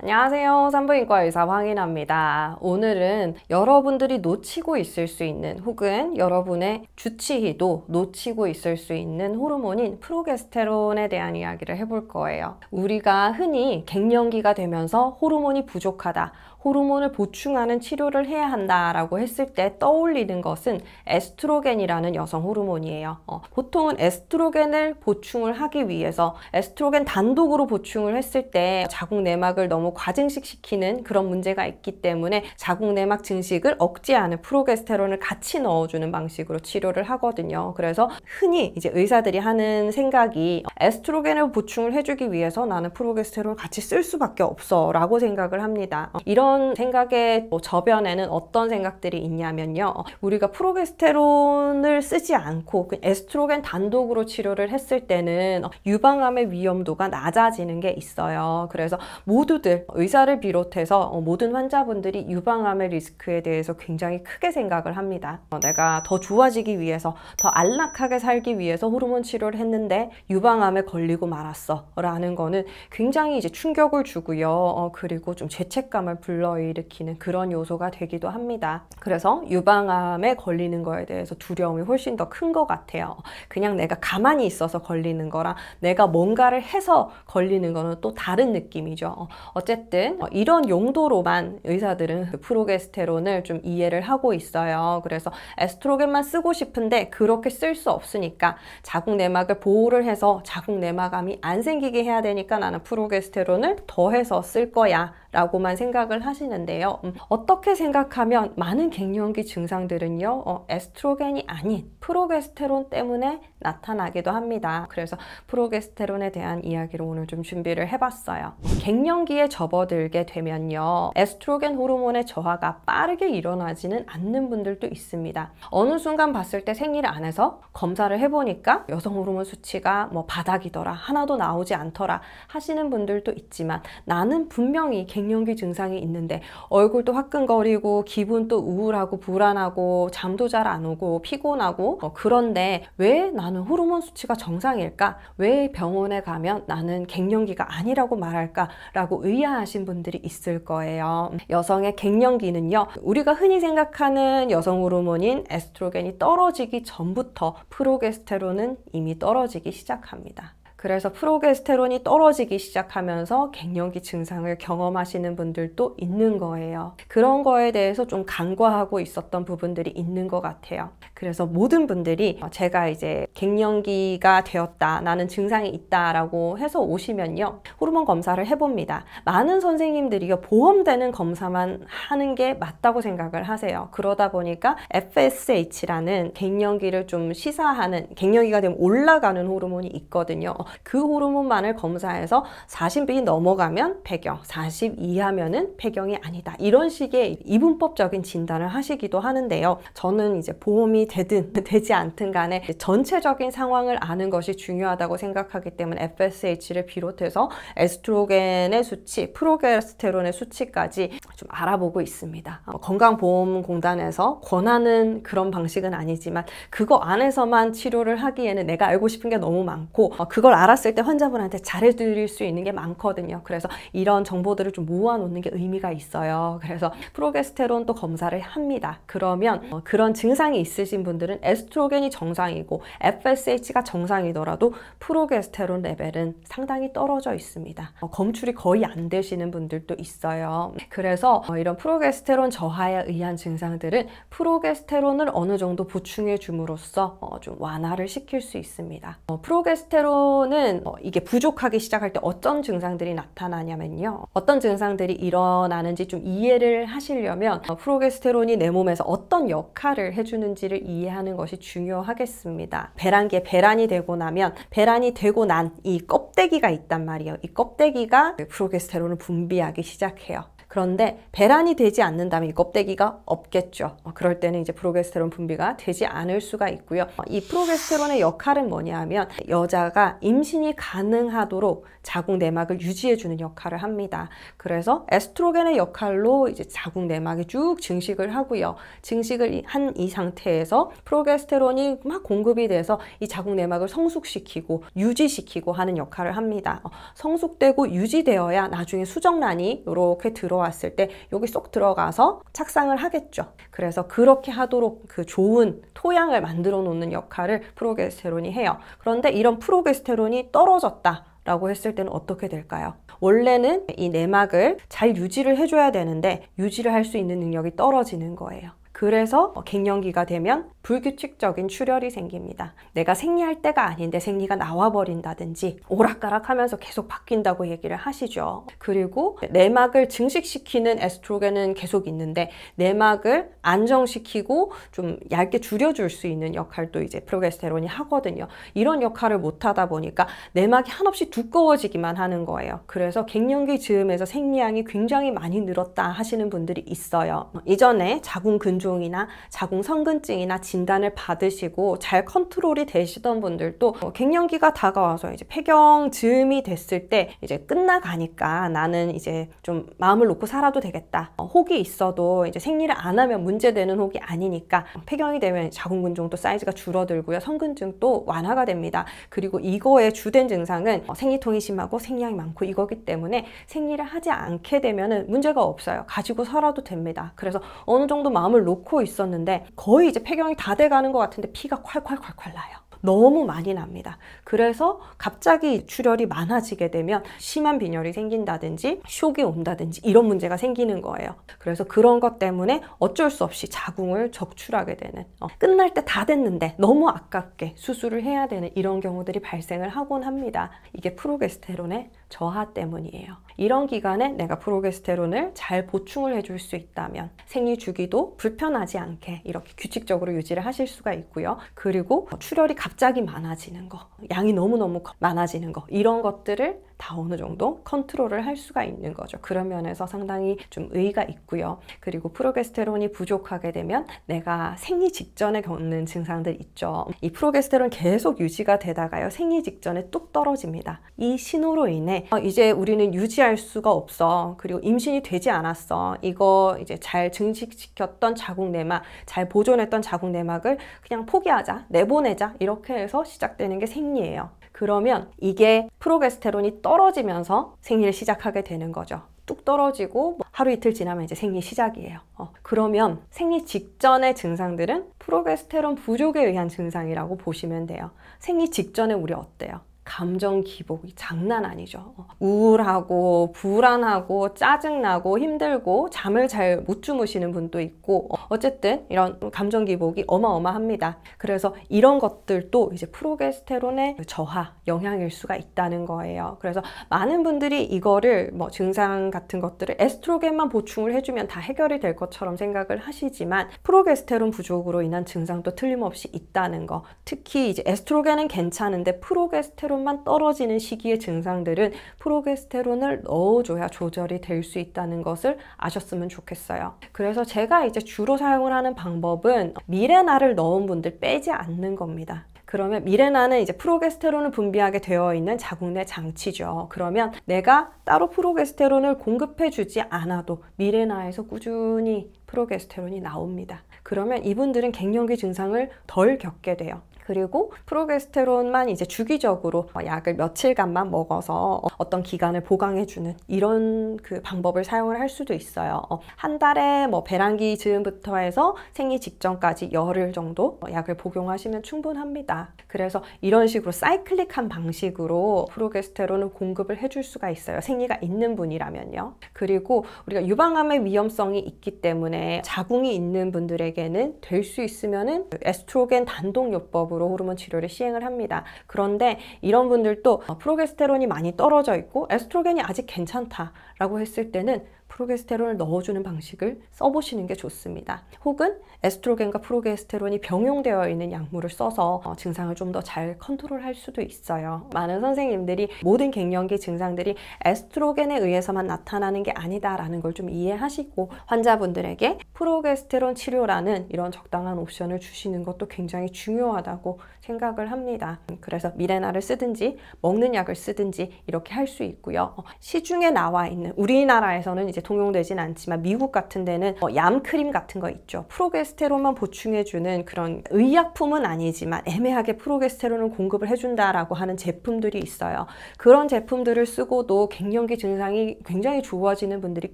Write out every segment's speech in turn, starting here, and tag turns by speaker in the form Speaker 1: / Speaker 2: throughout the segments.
Speaker 1: 안녕하세요. 산부인과 의사 황인아입니다. 오늘은 여러분들이 놓치고 있을 수 있는 혹은 여러분의 주치의도 놓치고 있을 수 있는 호르몬인 프로게스테론에 대한 이야기를 해볼 거예요. 우리가 흔히 갱년기가 되면서 호르몬이 부족하다, 호르몬을 보충하는 치료를 해야 한다라고 했을 때 떠올리는 것은 에스트로겐이라는 여성 호르몬이에요. 보통은 에스트로겐을 보충을 하기 위해서 에스트로겐 단독으로 보충을 했을 때 자궁 내막을 너무 과증식시키는 그런 문제가 있기 때문에 자궁 내막 증식을 억제하는 프로게스테론을 같이 넣어주는 방식으로 치료를 하거든요. 그래서 흔히 이제 의사들이 하는 생각이 에스트로겐을 보충을 해주기 위해서 나는 프로게스테론을 같이 쓸 수밖에 없어 라고 생각을 합니다. 이런 생각의 저변에는 어떤 생각들이 있냐면요, 우리가 프로게스테론을 쓰지 않고 에스트로겐 단독으로 치료를 했을 때는 유방암의 위험도가 낮아지는 게 있어요. 그래서 모두들, 의사를 비롯해서 모든 환자분들이 유방암의 리스크에 대해서 굉장히 크게 생각을 합니다. 내가 더 좋아지기 위해서, 더 안락하게 살기 위해서 호르몬 치료를 했는데 유방암에 걸리고 말았어 라는 거는 굉장히 이제 충격을 주고요. 그리고 좀 죄책감을 불러일으키는 그런 요소가 되기도 합니다. 그래서 유방암에 걸리는 거에 대해서 두려움이 훨씬 더 큰 것 같아요. 그냥 내가 가만히 있어서 걸리는 거랑 내가 뭔가를 해서 걸리는 거는 또 다른 느낌이죠. 어쨌든 이런 용도로만 의사들은 프로게스테론을 좀 이해를 하고 있어요. 그래서 에스트로겐만 쓰고 싶은데 그렇게 쓸 수 없으니까 자궁 내막을 보호를 해서 자궁 내막암이 안 생기게 해야 되니까 나는 프로게스테론을 더해서 쓸 거야 라고만 생각을 하시는데요. 어떻게 생각하면 많은 갱년기 증상들은요, 에스트로겐이 아닌 프로게스테론 때문에 나타나기도 합니다. 그래서 프로게스테론에 대한 이야기를 오늘 좀 준비를 해봤어요. 갱년기에 접어들게 되면요, 에스트로겐 호르몬의 저하가 빠르게 일어나지는 않는 분들도 있습니다. 어느 순간 봤을 때 생리를 안 해서 검사를 해보니까 여성 호르몬 수치가 뭐 바닥이더라, 하나도 나오지 않더라 하시는 분들도 있지만, 나는 분명히 갱년기 증상이 있는데 얼굴도 화끈거리고 기분도 우울하고 불안하고 잠도 잘 안 오고 피곤하고 그런데 왜 나는 호르몬 수치가 정상일까? 왜 병원에 가면 나는 갱년기가 아니라고 말할까? 라고 의아하신 분들이 있을 거예요. 여성의 갱년기는요, 우리가 흔히 생각하는 여성 호르몬인 에스트로겐이 떨어지기 전부터 프로게스테론은 이미 떨어지기 시작합니다. 그래서 프로게스테론이 떨어지기 시작하면서 갱년기 증상을 경험하시는 분들도 있는 거예요. 그런 거에 대해서 좀 간과하고 있었던 부분들이 있는 것 같아요. 그래서 모든 분들이 제가 이제 갱년기가 되었다, 나는 증상이 있다라고 해서 오시면요, 호르몬 검사를 해봅니다. 많은 선생님들이요, 보험되는 검사만 하는 게 맞다고 생각을 하세요. 그러다 보니까 FSH라는 갱년기를 좀 시사하는, 갱년기가 되면 올라가는 호르몬이 있거든요. 그 호르몬만을 검사해서 40이 넘어가면 폐경, 40 이하면은 폐경이 아니다, 이런 식의 이분법적인 진단을 하시기도 하는데요. 저는 이제 보험이 되든 되지 않든 간에 전체적인 상황을 아는 것이 중요하다고 생각하기 때문에 FSH를 비롯해서 에스트로겐의 수치, 프로게스테론의 수치까지 좀 알아보고 있습니다. 건강보험공단에서 권하는 그런 방식은 아니지만 그거 안에서만 치료를 하기에는 내가 알고 싶은 게 너무 많고 그걸 알았을 때 환자분한테 잘해드릴 수 있는 게 많거든요. 그래서 이런 정보들을 좀 모아놓는 게 의미가 있어요. 그래서 프로게스테론도 검사를 합니다. 그러면 그런 증상이 있으신 분들은 에스트로겐이 정상이고 FSH가 정상이더라도 프로게스테론 레벨은 상당히 떨어져 있습니다. 검출이 거의 안 되시는 분들도 있어요. 그래서 이런 프로게스테론 저하에 의한 증상들은 프로게스테론을 어느 정도 보충해 줌으로써 좀 완화를 시킬 수 있습니다. 프로게스테론은 이게 부족하기 시작할 때 어떤 증상들이 나타나냐면요, 어떤 증상들이 일어나는지 좀 이해를 하시려면 프로게스테론이 내 몸에서 어떤 역할을 해주는지를 이해하는 것이 중요하겠습니다. 배란기에 배란이 되고 나면, 배란이 되고 난 이 껍데기가 있단 말이에요. 이 껍데기가 프로게스테론을 분비하기 시작해요. 그런데 배란이 되지 않는다면 이 껍데기가 없겠죠. 그럴 때는 이제 프로게스테론 분비가 되지 않을 수가 있고요. 이 프로게스테론의 역할은 뭐냐면 여자가 임신이 가능하도록 자궁 내막을 유지해주는 역할을 합니다. 그래서 에스트로겐의 역할로 이제 자궁 내막이 쭉 증식을 하고요. 증식을 한 이 상태에서 프로게스테론이 막 공급이 돼서 이 자궁 내막을 성숙시키고 유지시키고 하는 역할을 합니다. 성숙되고 유지되어야 나중에 수정란이 이렇게 들어왔을 때 여기 쏙 들어가서 착상을 하겠죠. 그래서 그렇게 하도록 그 좋은 토양을 만들어 놓는 역할을 프로게스테론이 해요. 그런데 이런 프로게스테론이 떨어졌다 라고 했을 때는 어떻게 될까요? 원래는 이 내막을 잘 유지를 해줘야 되는데 유지를 할 수 있는 능력이 떨어지는 거예요. 그래서 갱년기가 되면 불규칙적인 출혈이 생깁니다. 내가 생리할 때가 아닌데 생리가 나와버린다든지 오락가락하면서 계속 바뀐다고 얘기를 하시죠. 그리고 내막을 증식시키는 에스트로겐은 계속 있는데 내막을 안정시키고 좀 얇게 줄여줄 수 있는 역할도 이제 프로게스테론이 하거든요. 이런 역할을 못하다 보니까 내막이 한없이 두꺼워지기만 하는 거예요. 그래서 갱년기 즈음에서 생리량이 굉장히 많이 늘었다 하시는 분들이 있어요. 이전에 자궁 근종이나 자궁 성근증이나 진단을 받으시고 잘 컨트롤이 되시던 분들도 갱년기가 다가와서 이제 폐경 즈음이 됐을 때 이제 끝나가니까 나는 이제 좀 마음을 놓고 살아도 되겠다. 혹이 있어도 이제 생리를 안 하면 문제되는 혹이 아니니까 폐경이 되면 자궁 근종도 사이즈가 줄어들고요. 성근증도 완화가 됩니다. 그리고 이거의 주된 증상은 생리통이 심하고 생리량이 많고 이거기 때문에 생리를 하지 않게 되면은 문제가 없어요. 가지고 살아도 됩니다. 그래서 어느 정도 마음을 놓고 있었는데 거의 이제 폐경이 다 돼가는 것 같은데 피가 콸콸콸콸 나요. 너무 많이 납니다. 그래서 갑자기 출혈이 많아지게 되면 심한 빈혈이 생긴다든지 쇼크 온다든지 이런 문제가 생기는 거예요. 그래서 그런 것 때문에 어쩔 수 없이 자궁을 적출하게 되는 끝날 때 다 됐는데 너무 아깝게 수술을 해야 되는 이런 경우들이 발생을 하곤 합니다. 이게 프로게스테론의 저하 때문이에요. 이런 기간에 내가 프로게스테론을 잘 보충을 해줄 수 있다면 생리 주기도 불편하지 않게 이렇게 규칙적으로 유지를 하실 수가 있고요. 그리고 출혈이 갑자기 많아지는 거, 양이 너무너무 많아지는 거 이런 것들을 다 어느 정도 컨트롤을 할 수가 있는 거죠. 그런 면에서 상당히 좀 의의가 있고요. 그리고 프로게스테론이 부족하게 되면 내가 생리 직전에 겪는 증상들 있죠. 이 프로게스테론 계속 유지가 되다가요. 생리 직전에 뚝 떨어집니다. 이 신호로 인해 이제 우리는 유지할 수가 없어. 그리고 임신이 되지 않았어. 이거 이제 잘 증식시켰던 자궁 내막, 잘 보존했던 자궁 내막을 그냥 포기하자, 내보내자 이렇게 해서 시작되는 게 생리예요. 그러면 이게 프로게스테론이 떨어지면서 생리를 시작하게 되는 거죠. 뚝 떨어지고 하루 이틀 지나면 이제 생리 시작이에요. 그러면 생리 직전의 증상들은 프로게스테론 부족에 의한 증상이라고 보시면 돼요. 생리 직전에 우리 어때요? 감정 기복이 장난 아니죠. 우울하고 불안하고 짜증나고 힘들고 잠을 잘 못 주무시는 분도 있고 어쨌든 이런 감정 기복이 어마어마합니다. 그래서 이런 것들도 이제 프로게스테론의 저하 영향일 수가 있다는 거예요. 그래서 많은 분들이 이거를 증상 같은 것들을 에스트로겐만 보충을 해주면 다 해결이 될 것처럼 생각을 하시지만 프로게스테론 부족으로 인한 증상도 틀림없이 있다는 거. 특히 이제 에스트로겐은 괜찮은데 프로게스테론 만 떨어지는 시기의 증상들은 프로게스테론을 넣어줘야 조절이 될 수 있다는 것을 아셨으면 좋겠어요. 그래서 제가 이제 주로 사용을 하는 방법은 미레나를 넣은 분들 빼지 않는 겁니다. 그러면 미레나는 이제 프로게스테론을 분비하게 되어 있는 자궁 내 장치죠. 그러면 내가 따로 프로게스테론을 공급해 주지 않아도 미레나에서 꾸준히 프로게스테론이 나옵니다. 그러면 이분들은 갱년기 증상을 덜 겪게 돼요. 그리고 프로게스테론만 이제 주기적으로 약을 며칠간만 먹어서 어떤 기간을 보강해주는 이런 그 방법을 사용을 할 수도 있어요. 한 달에 배란기 즈음부터 해서 생리 직전까지 열흘 정도 약을 복용하시면 충분합니다. 그래서 이런 식으로 사이클릭한 방식으로 프로게스테론을 공급을 해줄 수가 있어요. 생리가 있는 분이라면요. 그리고 우리가 유방암의 위험성이 있기 때문에 자궁이 있는 분들에게는 될 수 있으면은 에스트로겐 단독요법으로 호르몬 치료를 시행을 합니다. 그런데 이런 분들도 프로게스테론이 많이 떨어져 있고 에스트로겐이 아직 괜찮다라고 했을 때는 프로게스테론을 넣어주는 방식을 써보시는 게 좋습니다. 혹은 에스트로겐과 프로게스테론이 병용되어 있는 약물을 써서 증상을 좀 더 잘 컨트롤할 수도 있어요. 많은 선생님들이 모든 갱년기 증상들이 에스트로겐에 의해서만 나타나는 게 아니다라는 걸 좀 이해하시고 환자분들에게 프로게스테론 치료라는 이런 적당한 옵션을 주시는 것도 굉장히 중요하다고 생각을 합니다. 그래서 미레나를 쓰든지 먹는 약을 쓰든지 이렇게 할 수 있고요. 시중에 나와 있는, 우리나라에서는 이제 통용되진 않지만 미국 같은 데는 얌크림 같은 거 있죠. 프로게스테론만 보충해주는 그런 의약품은 아니지만 애매하게 프로게스테론을 공급을 해준다라고 하는 제품들이 있어요. 그런 제품들을 쓰고도 갱년기 증상이 굉장히 좋아지는 분들이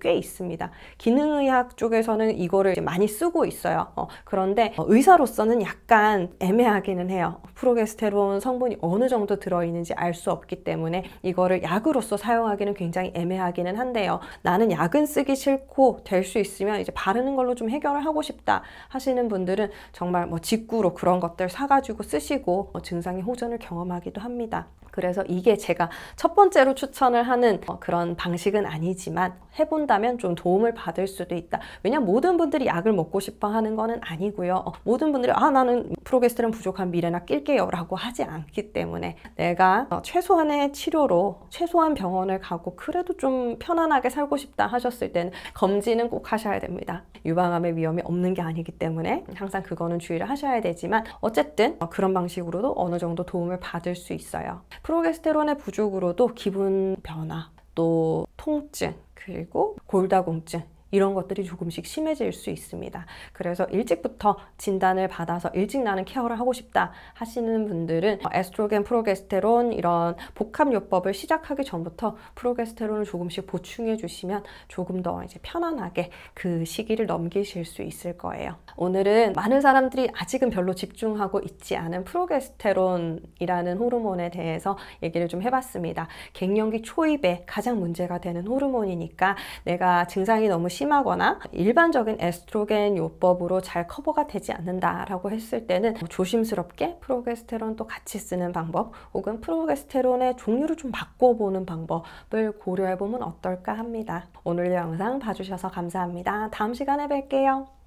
Speaker 1: 꽤 있습니다. 기능의학 쪽에서는 이거를 이제 많이 쓰고 있어요. 그런데 의사로서는 약간 애매하기는 해요. 프로게스테론 성분이 어느 정도 들어있는지 알 수 없기 때문에 이거를 약으로서 사용하기는 굉장히 애매하기는 한데요. 나는 약은 쓰기 싫고 될 수 있으면 이제 바르는 걸로 좀 해결을 하고 싶다 하시는 분들은 정말 직구로 그런 것들 사가지고 쓰시고 증상의 호전을 경험하기도 합니다. 그래서 이게 제가 첫 번째로 추천을 하는 그런 방식은 아니지만 해본다면 좀 도움을 받을 수도 있다. 왜냐면 모든 분들이 약을 먹고 싶어 하는 거는 아니고요. 모든 분들이 나는 프로게스테론 부족한 미레나 낄게요 라고 하지 않기 때문에 내가 최소한의 치료로 최소한 병원을 가고 그래도 좀 편안하게 살고 싶다 하셨을 때는 검진은 꼭 하셔야 됩니다. 유방암의 위험이 없는 게 아니기 때문에 항상 그거는 주의를 하셔야 되지만 어쨌든 그런 방식으로도 어느 정도 도움을 받을 수 있어요. 프로게스테론의 부족으로도 기분 변화, 또 통증, 그리고 골다공증 이런 것들이 조금씩 심해질 수 있습니다. 그래서 일찍부터 진단을 받아서 일찍 나는 케어를 하고 싶다 하시는 분들은 에스트로겐, 프로게스테론 이런 복합요법을 시작하기 전부터 프로게스테론을 조금씩 보충해 주시면 조금 더 이제 편안하게 그 시기를 넘기실 수 있을 거예요. 오늘은 많은 사람들이 아직은 별로 집중하고 있지 않은 프로게스테론이라는 호르몬에 대해서 얘기를 좀 해봤습니다. 갱년기 초입에 가장 문제가 되는 호르몬이니까 내가 증상이 너무 심하거나 일반적인 에스트로겐 요법으로 잘 커버가 되지 않는다라고 했을 때는 조심스럽게 프로게스테론도 같이 쓰는 방법 혹은 프로게스테론의 종류를 좀 바꿔보는 방법을 고려해보면 어떨까 합니다. 오늘 영상 봐주셔서 감사합니다. 다음 시간에 뵐게요.